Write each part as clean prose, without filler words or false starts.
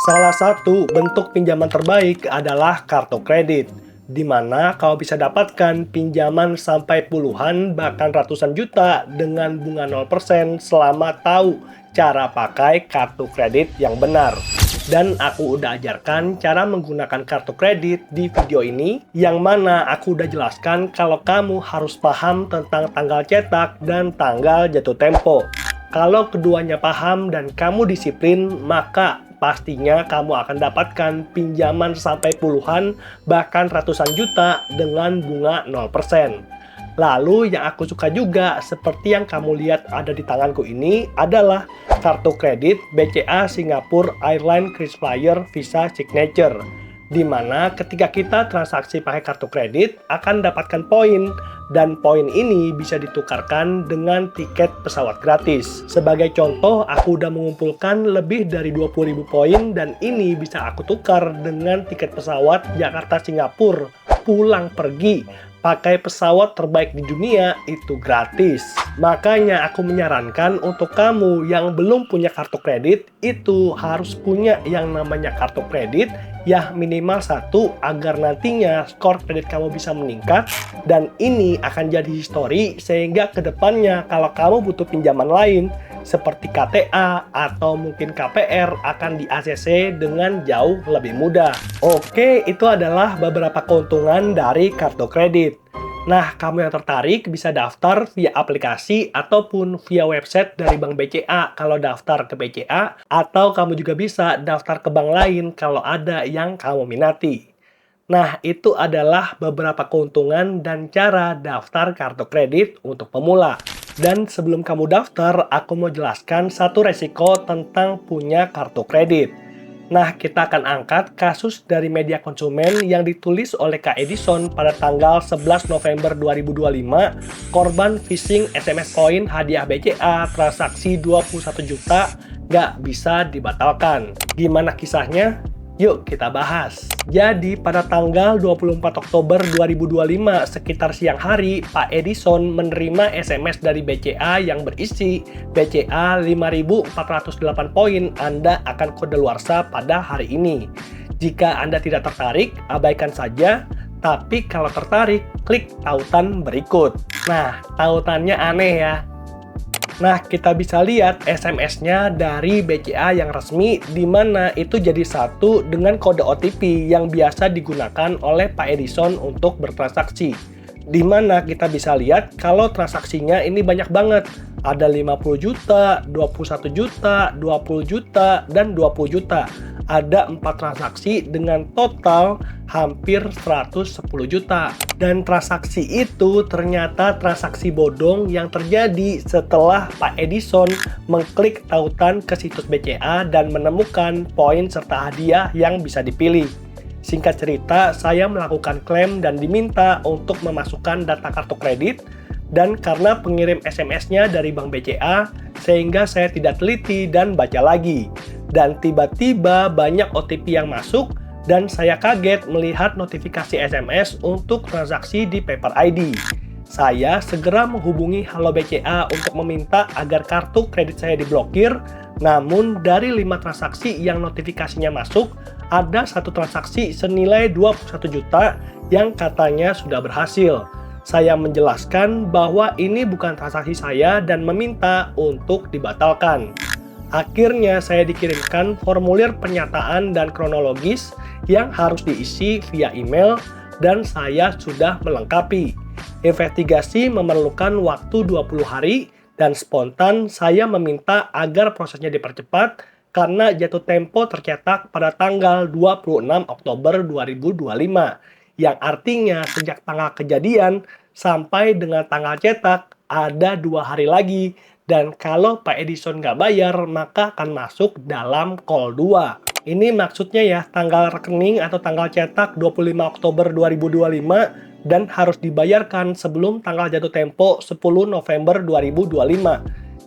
Salah satu bentuk pinjaman terbaik adalah kartu kredit, di mana kau bisa dapatkan pinjaman sampai puluhan bahkan ratusan juta dengan bunga 0% selama tahu cara pakai kartu kredit yang benar. Dan aku udah ajarkan cara menggunakan kartu kredit di video ini, yang mana aku udah jelaskan kalau kamu harus paham tentang tanggal cetak dan tanggal jatuh tempo. Kalau keduanya paham dan kamu disiplin, maka pastinya kamu akan dapatkan pinjaman sampai puluhan bahkan ratusan juta dengan bunga 0%. Lalu yang aku suka juga, seperti yang kamu lihat ada di tanganku ini, adalah kartu kredit BCA Singapore Airlines Krisflyer Visa Signature, di mana ketika kita transaksi pakai kartu kredit akan dapatkan poin, dan poin ini bisa ditukarkan dengan tiket pesawat gratis. Sebagai contoh, aku udah mengumpulkan lebih dari 20.000 poin dan ini bisa aku tukar dengan tiket pesawat Jakarta Singapura pulang pergi pakai pesawat terbaik di dunia itu gratis. Makanya aku menyarankan untuk kamu yang belum punya kartu kredit itu harus punya yang namanya kartu kredit ya, minimal satu, agar nantinya skor kredit kamu bisa meningkat dan ini akan jadi histori sehingga kedepannya kalau kamu butuh pinjaman lain seperti KTA atau mungkin KPR akan di ACC dengan jauh lebih mudah. Oke, itu adalah beberapa keuntungan dari kartu kredit. Nah, kamu yang tertarik bisa daftar via aplikasi ataupun via website dari Bank BCA kalau daftar ke BCA, atau kamu juga bisa daftar ke bank lain kalau ada yang kamu minati. Nah, itu adalah beberapa keuntungan dan cara daftar kartu kredit untuk pemula. Dan sebelum kamu daftar, aku mau jelaskan satu resiko tentang punya kartu kredit. Nah, kita akan angkat kasus dari media konsumen yang ditulis oleh Kak Edison pada tanggal 11 November 2025, korban phishing SMS koin hadiah BCA transaksi 21 juta nggak bisa dibatalkan. Gimana kisahnya? Yuk kita bahas. Jadi pada tanggal 24 Oktober 2025 sekitar siang hari, Pak Edison menerima SMS dari BCA yang berisi BCA 5.408 poin, Anda akan kadaluarsa pada hari ini. Jika Anda tidak tertarik, abaikan saja. Tapi kalau tertarik, klik tautan berikut. Nah, tautannya aneh ya. Nah, kita bisa lihat SMS-nya dari BCA yang resmi, di mana itu jadi satu dengan kode OTP yang biasa digunakan oleh Pak Edison untuk bertransaksi. Di mana kita bisa lihat kalau transaksinya ini banyak banget. Ada 50 juta, 21 juta, 20 juta, dan 20 juta. Ada 4 transaksi dengan total hampir 110 juta. Dan transaksi itu ternyata transaksi bodong yang terjadi setelah Pak Edison mengklik tautan ke situs BCA dan menemukan poin serta hadiah yang bisa dipilih. Singkat cerita, saya melakukan klaim dan diminta untuk memasukkan data kartu kredit, dan karena pengirim SMS-nya dari Bank BCA, sehingga saya tidak teliti dan baca lagi. Dan tiba-tiba banyak OTP yang masuk, dan saya kaget melihat notifikasi SMS untuk transaksi di Paper ID. Saya segera menghubungi Halo BCA untuk meminta agar kartu kredit saya diblokir, namun dari 5 transaksi yang notifikasinya masuk, ada satu transaksi senilai 21 juta yang katanya sudah berhasil. Saya menjelaskan bahwa ini bukan transaksi saya dan meminta untuk dibatalkan. Akhirnya saya dikirimkan formulir pernyataan dan kronologis yang harus diisi via email dan saya sudah melengkapi. Investigasi memerlukan waktu 20 hari dan spontan saya meminta agar prosesnya dipercepat karena jatuh tempo tercetak pada tanggal 26 Oktober 2025, yang artinya sejak tanggal kejadian sampai dengan tanggal cetak ada 2 hari lagi, dan kalau Pak Edison nggak bayar maka akan masuk dalam call 2. Ini maksudnya ya, tanggal rekening atau tanggal cetak 25 Oktober 2025 dan harus dibayarkan sebelum tanggal jatuh tempo 10 November 2025.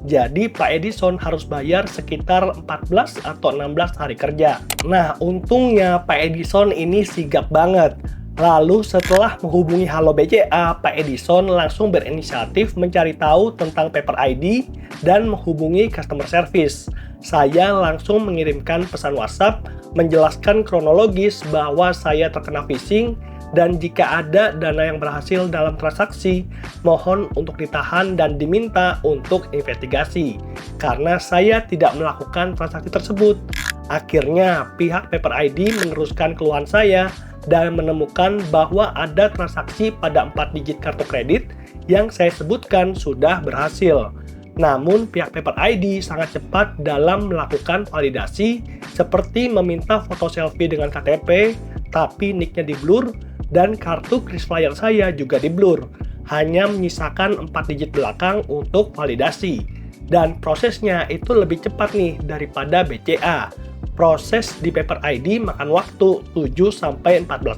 Jadi Pak Edison harus bayar sekitar 14 atau 16 hari kerja. Nah, untungnya Pak Edison ini sigap banget. Lalu setelah menghubungi Halo BCA, Pak Edison langsung berinisiatif mencari tahu tentang Paper ID dan menghubungi customer service. Saya langsung mengirimkan pesan WhatsApp menjelaskan kronologis bahwa saya terkena phishing dan jika ada dana yang berhasil dalam transaksi, mohon untuk ditahan dan diminta untuk investigasi karena saya tidak melakukan transaksi tersebut. Akhirnya, pihak Paper ID meneruskan keluhan saya dan menemukan bahwa ada transaksi pada 4 digit kartu kredit yang saya sebutkan sudah berhasil. Namun, pihak Paper ID sangat cepat dalam melakukan validasi seperti meminta foto selfie dengan KTP, tapi nicknya di-blur dan kartu KrisFlyer saya juga di-blur. Hanya menyisakan 4 digit belakang untuk validasi. Dan prosesnya itu lebih cepat nih daripada BCA. Proses di Paper ID makan waktu 7-14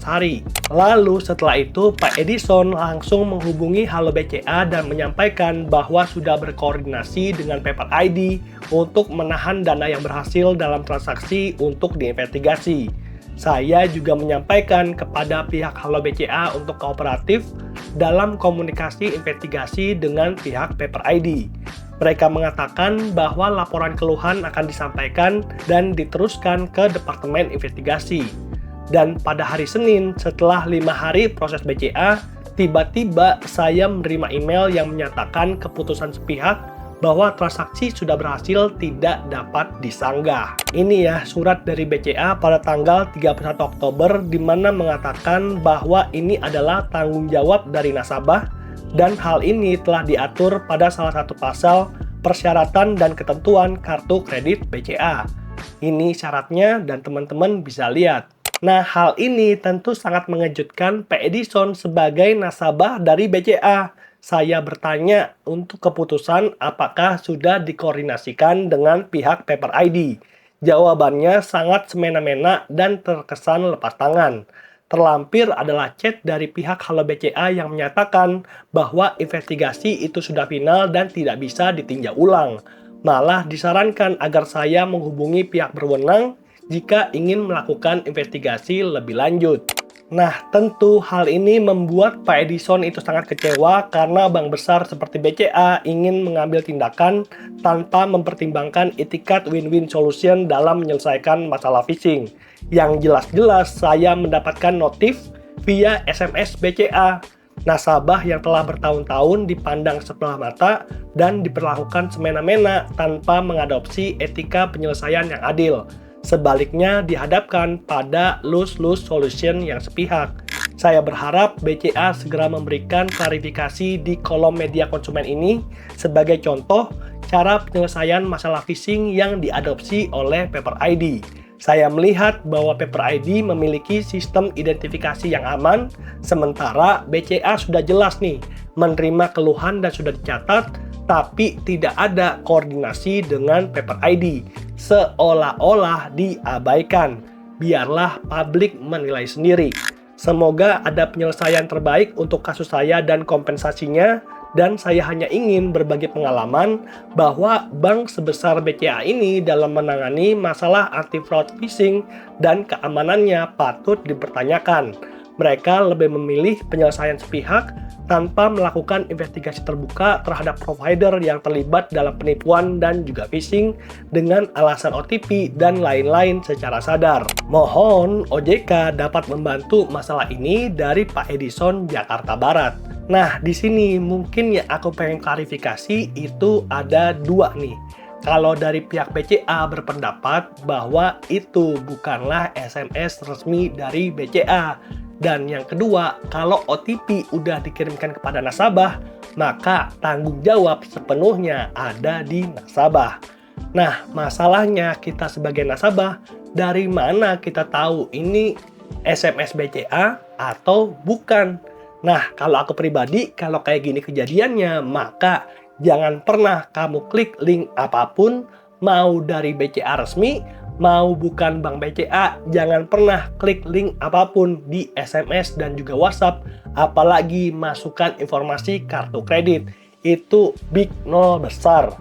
hari. Lalu setelah itu Pak Edison langsung menghubungi Halo BCA dan menyampaikan bahwa sudah berkoordinasi dengan Paper ID untuk menahan dana yang berhasil dalam transaksi untuk diinvestigasi. Saya juga menyampaikan kepada pihak Halo BCA untuk kooperatif dalam komunikasi investigasi dengan pihak Paper ID. Mereka mengatakan bahwa laporan keluhan akan disampaikan dan diteruskan ke Departemen Investigasi. Dan pada hari Senin, setelah 5 hari proses BCA, tiba-tiba saya menerima email yang menyatakan keputusan sepihak bahwa transaksi sudah berhasil tidak dapat disanggah. Ini ya surat dari BCA pada tanggal 31 Oktober di mana mengatakan bahwa ini adalah tanggung jawab dari nasabah dan hal ini telah diatur pada salah satu pasal persyaratan dan ketentuan kartu kredit BCA. Ini syaratnya dan teman-teman bisa lihat. Nah, hal ini tentu sangat mengejutkan Pak Edison sebagai nasabah dari BCA. Saya bertanya untuk keputusan apakah sudah dikoordinasikan dengan pihak Paper ID. Jawabannya sangat semena-mena dan terkesan lepas tangan. Terlampir adalah chat dari pihak Halo BCA yang menyatakan bahwa investigasi itu sudah final dan tidak bisa ditinjau ulang. Malah disarankan agar saya menghubungi pihak berwenang jika ingin melakukan investigasi lebih lanjut. Nah, tentu hal ini membuat Pak Edison itu sangat kecewa karena bank besar seperti BCA ingin mengambil tindakan tanpa mempertimbangkan etikat win-win solution dalam menyelesaikan masalah phishing. Yang jelas-jelas saya mendapatkan notif via SMS BCA. Nasabah yang telah bertahun-tahun dipandang sebelah mata dan diperlakukan semena-mena tanpa mengadopsi etika penyelesaian yang adil. Sebaliknya dihadapkan pada lose-lose solution yang sepihak. Saya berharap BCA segera memberikan klarifikasi di kolom media konsumen ini sebagai contoh cara penyelesaian masalah phishing yang diadopsi oleh Paper ID. Saya melihat bahwa Paper ID memiliki sistem identifikasi yang aman, sementara BCA sudah jelas nih menerima keluhan dan sudah dicatat, tapi tidak ada koordinasi dengan Paper ID. Seolah-olah diabaikan. Biarlah publik menilai sendiri. Semoga ada penyelesaian terbaik untuk kasus saya dan kompensasinya, dan saya hanya ingin berbagi pengalaman bahwa bank sebesar BCA ini dalam menangani masalah anti-fraud phishing dan keamanannya patut dipertanyakan. Mereka lebih memilih penyelesaian sepihak tanpa melakukan investigasi terbuka terhadap provider yang terlibat dalam penipuan dan juga phishing dengan alasan OTP dan lain-lain secara sadar. Mohon OJK dapat membantu masalah ini dari Pak Edison Jakarta Barat. Nah, di sini mungkin yang aku pengen klarifikasi itu ada dua nih. Kalau dari pihak BCA berpendapat bahwa itu bukanlah SMS resmi dari BCA. Dan yang kedua, kalau OTP udah dikirimkan kepada nasabah, maka tanggung jawab sepenuhnya ada di nasabah. Nah, masalahnya kita sebagai nasabah, dari mana kita tahu ini SMS BCA atau bukan? Nah, kalau aku pribadi, kalau kayak gini kejadiannya, maka jangan pernah kamu klik link apapun, mau dari BCA resmi, mau bukan bank BCA, jangan pernah klik link apapun di SMS dan juga WhatsApp, apalagi masukkan informasi kartu kredit. Itu big no besar.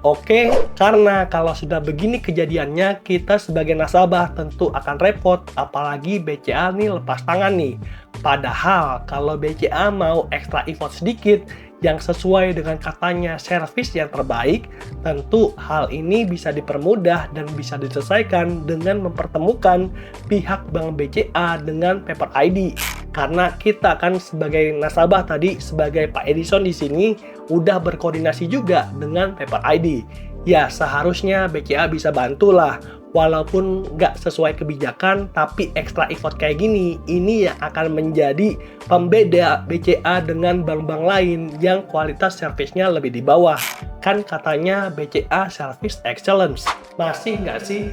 Oke, karena kalau sudah begini kejadiannya, kita sebagai nasabah tentu akan repot, apalagi BCA nih lepas tangan nih. Padahal kalau BCA mau ekstra effort sedikit, yang sesuai dengan katanya servis yang terbaik, tentu hal ini bisa dipermudah dan bisa diselesaikan dengan mempertemukan pihak Bank BCA dengan Paper ID. Karena kita kan sebagai nasabah tadi, sebagai Pak Edison di sini, udah berkoordinasi juga dengan Paper ID. Ya, seharusnya BCA bisa bantulah. Walaupun nggak sesuai kebijakan, tapi extra effort kayak gini, ini yang akan menjadi pembeda BCA dengan bank-bank lain yang kualitas servisnya lebih di bawah. Kan katanya BCA Service Excellence. Masih nggak sih?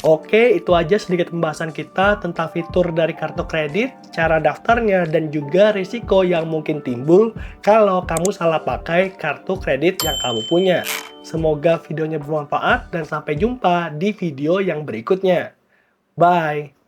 Oke, itu aja sedikit pembahasan kita tentang fitur dari kartu kredit, cara daftarnya, dan juga risiko yang mungkin timbul kalau kamu salah pakai kartu kredit yang kamu punya. Semoga videonya bermanfaat dan sampai jumpa di video yang berikutnya. Bye!